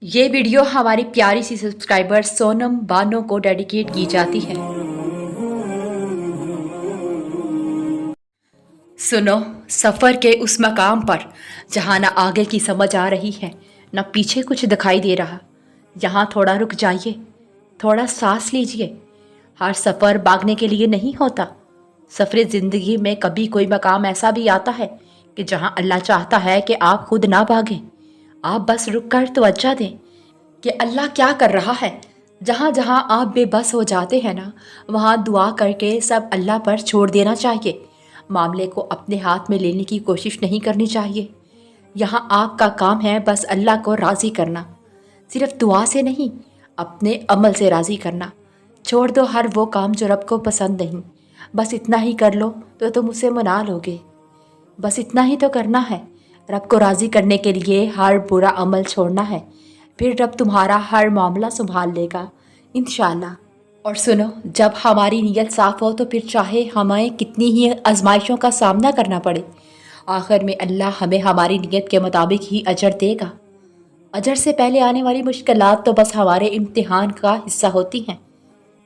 یہ ویڈیو ہماری پیاری سی سبسکرائبر سونم بانو کو ڈیڈیکیٹ کی جاتی ہے۔ سنو، سفر کے اس مقام پر جہاں نہ آگے کی سمجھ آ رہی ہے نہ پیچھے کچھ دکھائی دے رہا، یہاں تھوڑا رک جائیے، تھوڑا سانس لیجئے۔ ہر سفر بھاگنے کے لیے نہیں ہوتا۔ سفر زندگی میں کبھی کوئی مقام ایسا بھی آتا ہے کہ جہاں اللہ چاہتا ہے کہ آپ خود نہ بھاگیں، آپ بس رک کر توجہ دیں کہ اللہ کیا کر رہا ہے۔ جہاں جہاں آپ بے بس ہو جاتے ہیں نا، وہاں دعا کر کے سب اللہ پر چھوڑ دینا چاہیے۔ معاملے کو اپنے ہاتھ میں لینے کی کوشش نہیں کرنی چاہیے۔ یہاں آپ کا کام ہے بس اللہ کو راضی کرنا، صرف دعا سے نہیں، اپنے عمل سے راضی کرنا۔ چھوڑ دو ہر وہ کام جو رب کو پسند نہیں، بس اتنا ہی کر لو تو تم اسے منا لوگے۔ بس اتنا ہی تو کرنا ہے، رب کو راضی کرنے کے لیے ہر برا عمل چھوڑنا ہے، پھر رب تمہارا ہر معاملہ سنبھال لے گا انشاءاللہ۔ اور سنو، جب ہماری نیت صاف ہو تو پھر چاہے ہمیں کتنی ہی آزمائشوں کا سامنا کرنا پڑے، آخر میں اللہ ہمیں ہماری نیت کے مطابق ہی اجر دے گا۔ اجر سے پہلے آنے والی مشکلات تو بس ہمارے امتحان کا حصہ ہوتی ہیں،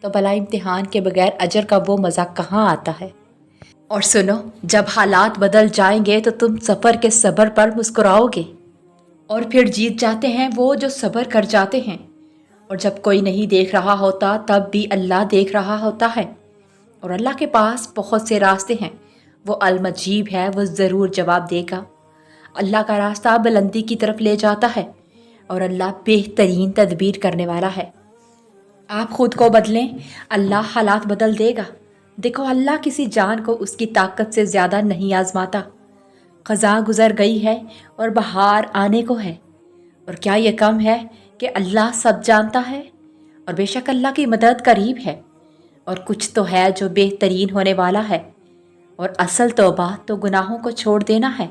تو بھلا امتحان کے بغیر اجر کا وہ مزہ کہاں آتا ہے۔ اور سنو، جب حالات بدل جائیں گے تو تم سفر کے صبر پر مسکراؤ گے، اور پھر جیت جاتے ہیں وہ جو صبر کر جاتے ہیں۔ اور جب کوئی نہیں دیکھ رہا ہوتا تب بھی اللہ دیکھ رہا ہوتا ہے، اور اللہ کے پاس بہت سے راستے ہیں، وہ المجیب ہے، وہ ضرور جواب دے گا۔ اللہ کا راستہ بلندی کی طرف لے جاتا ہے، اور اللہ بہترین تدبیر کرنے والا ہے۔ آپ خود کو بدلیں، اللہ حالات بدل دے گا۔ دیکھو، اللہ کسی جان کو اس کی طاقت سے زیادہ نہیں آزماتا۔ خزاں گزر گئی ہے اور بہار آنے کو ہے، اور کیا یہ کم ہے کہ اللہ سب جانتا ہے؟ اور بے شک اللہ کی مدد قریب ہے، اور کچھ تو ہے جو بہترین ہونے والا ہے، اور اصل توبہ تو گناہوں کو چھوڑ دینا ہے۔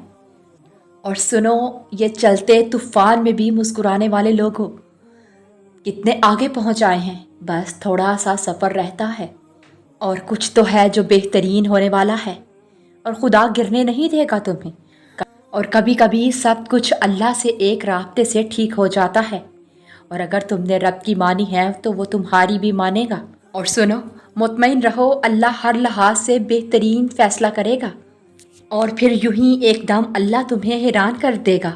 اور سنو، یہ چلتے طوفان میں بھی مسکرانے والے لوگ ہو، کتنے آگے پہنچ آئے ہیں، بس تھوڑا سا سفر رہتا ہے۔ اور کچھ تو ہے جو بہترین ہونے والا ہے، اور خدا گرنے نہیں دے گا تمہیں۔ اور کبھی کبھی سب کچھ اللہ سے ایک رابطے سے ٹھیک ہو جاتا ہے، اور اگر تم نے رب کی مانی ہے تو وہ تمہاری بھی مانے گا۔ اور سنو، مطمئن رہو، اللہ ہر لحاظ سے بہترین فیصلہ کرے گا، اور پھر یوں ہی ایک دم اللہ تمہیں حیران کر دے گا۔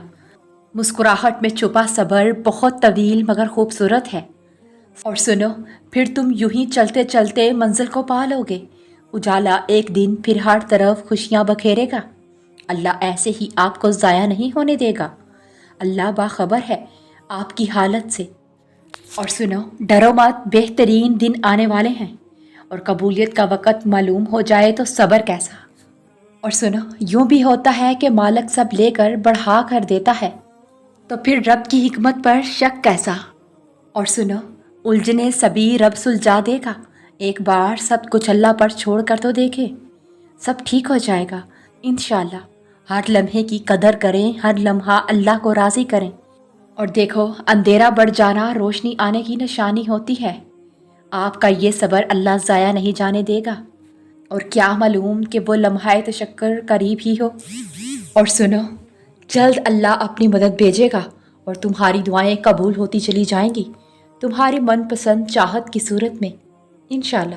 مسکراہٹ میں چھپا صبر بہت طویل مگر خوبصورت ہے۔ اور سنو، پھر تم یوں ہی چلتے چلتے منزل کو پا لو گے۔ اجالا ایک دن پھر ہر طرف خوشیاں بکھیرے گا۔ اللہ ایسے ہی آپ کو ضائع نہیں ہونے دے گا۔ اللہ باخبر ہے آپ کی حالت سے۔ اور سنو، ڈرو مت، بہترین دن آنے والے ہیں، اور قبولیت کا وقت معلوم ہو جائے تو صبر کیسا۔ اور سنو، یوں بھی ہوتا ہے کہ مالک سب لے کر بڑھا کر دیتا ہے، تو پھر رب کی حکمت پر شک کیسا۔ اور سنو، الجھنے سبھی رب سلجھا دے گا، ایک بار سب کچھ اللہ پر چھوڑ کر تو دیکھیں، سب ٹھیک ہو جائے گا انشاءاللہ۔ ہر لمحے کی قدر کریں، ہر لمحہ اللہ کو راضی کریں۔ اور دیکھو، اندھیرا بڑھ جانا روشنی آنے کی نشانی ہوتی ہے۔ آپ کا یہ صبر اللہ ضائع نہیں جانے دے گا، اور کیا معلوم کہ وہ لمحہ تشکر قریب ہی ہو۔ اور سنو، جلد اللہ اپنی مدد بھیجے گا، اور تمہاری دعائیں قبول ہوتی چلی جائیں گی، تمہاری من پسند چاہت کی صورت میں انشاءاللہ۔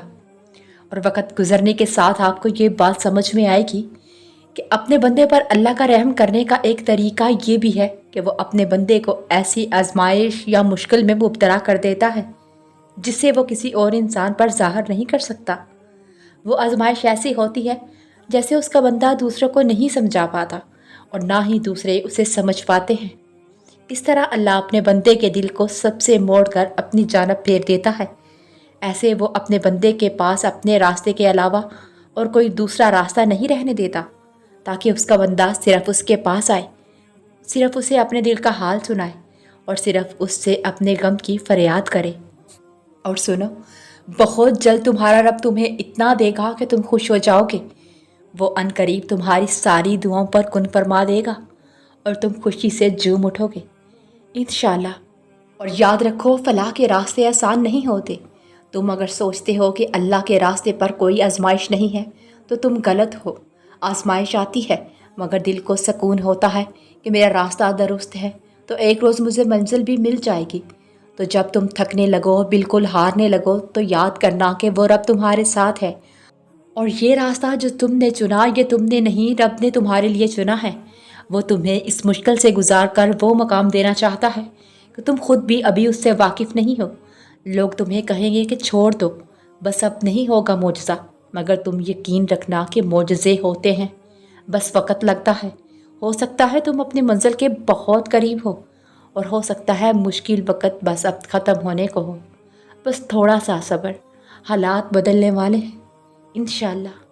اور وقت گزرنے کے ساتھ آپ کو یہ بات سمجھ میں آئے گی کہ اپنے بندے پر اللہ کا رحم کرنے کا ایک طریقہ یہ بھی ہے کہ وہ اپنے بندے کو ایسی آزمائش یا مشکل میں مبتلا کر دیتا ہے جس سے وہ کسی اور انسان پر ظاہر نہیں کر سکتا۔ وہ آزمائش ایسی ہوتی ہے جیسے اس کا بندہ دوسروں کو نہیں سمجھا پاتا، اور نہ ہی دوسرے اسے سمجھ پاتے ہیں۔ اس طرح اللہ اپنے بندے کے دل کو سب سے موڑ کر اپنی جانب پھیر دیتا ہے۔ ایسے وہ اپنے بندے کے پاس اپنے راستے کے علاوہ اور کوئی دوسرا راستہ نہیں رہنے دیتا، تاکہ اس کا بندہ صرف اس کے پاس آئے، صرف اسے اپنے دل کا حال سنائے، اور صرف اس سے اپنے غم کی فریاد کرے۔ اور سنو، بہت جلد تمہارا رب تمہیں اتنا دے گا کہ تم خوش ہو جاؤ گے۔ وہ عنقریب تمہاری ساری دعاؤں پر کن فرما دے گا، اور تم خوشی سے جھوم اٹھو گے انشاءاللہ۔ اور یاد رکھو، فلاح کے راستے آسان نہیں ہوتے۔ تم اگر سوچتے ہو کہ اللہ کے راستے پر کوئی آزمائش نہیں ہے تو تم غلط ہو۔ آزمائش آتی ہے، مگر دل کو سکون ہوتا ہے کہ میرا راستہ درست ہے، تو ایک روز مجھے منزل بھی مل جائے گی۔ تو جب تم تھکنے لگو، بالکل ہارنے لگو، تو یاد کرنا کہ وہ رب تمہارے ساتھ ہے، اور یہ راستہ جو تم نے چنا یہ تم نے نہیں، رب نے تمہارے لیے چنا ہے۔ وہ تمہیں اس مشکل سے گزار کر وہ مقام دینا چاہتا ہے کہ تم خود بھی ابھی اس سے واقف نہیں ہو۔ لوگ تمہیں کہیں گے کہ چھوڑ دو، بس اب نہیں ہوگا معجزہ، مگر تم یقین رکھنا کہ معجزے ہوتے ہیں، بس وقت لگتا ہے۔ ہو سکتا ہے تم اپنی منزل کے بہت قریب ہو، اور ہو سکتا ہے مشکل وقت بس اب ختم ہونے کو ہو۔ بس تھوڑا سا صبر، حالات بدلنے والے ہیں انشاءاللہ۔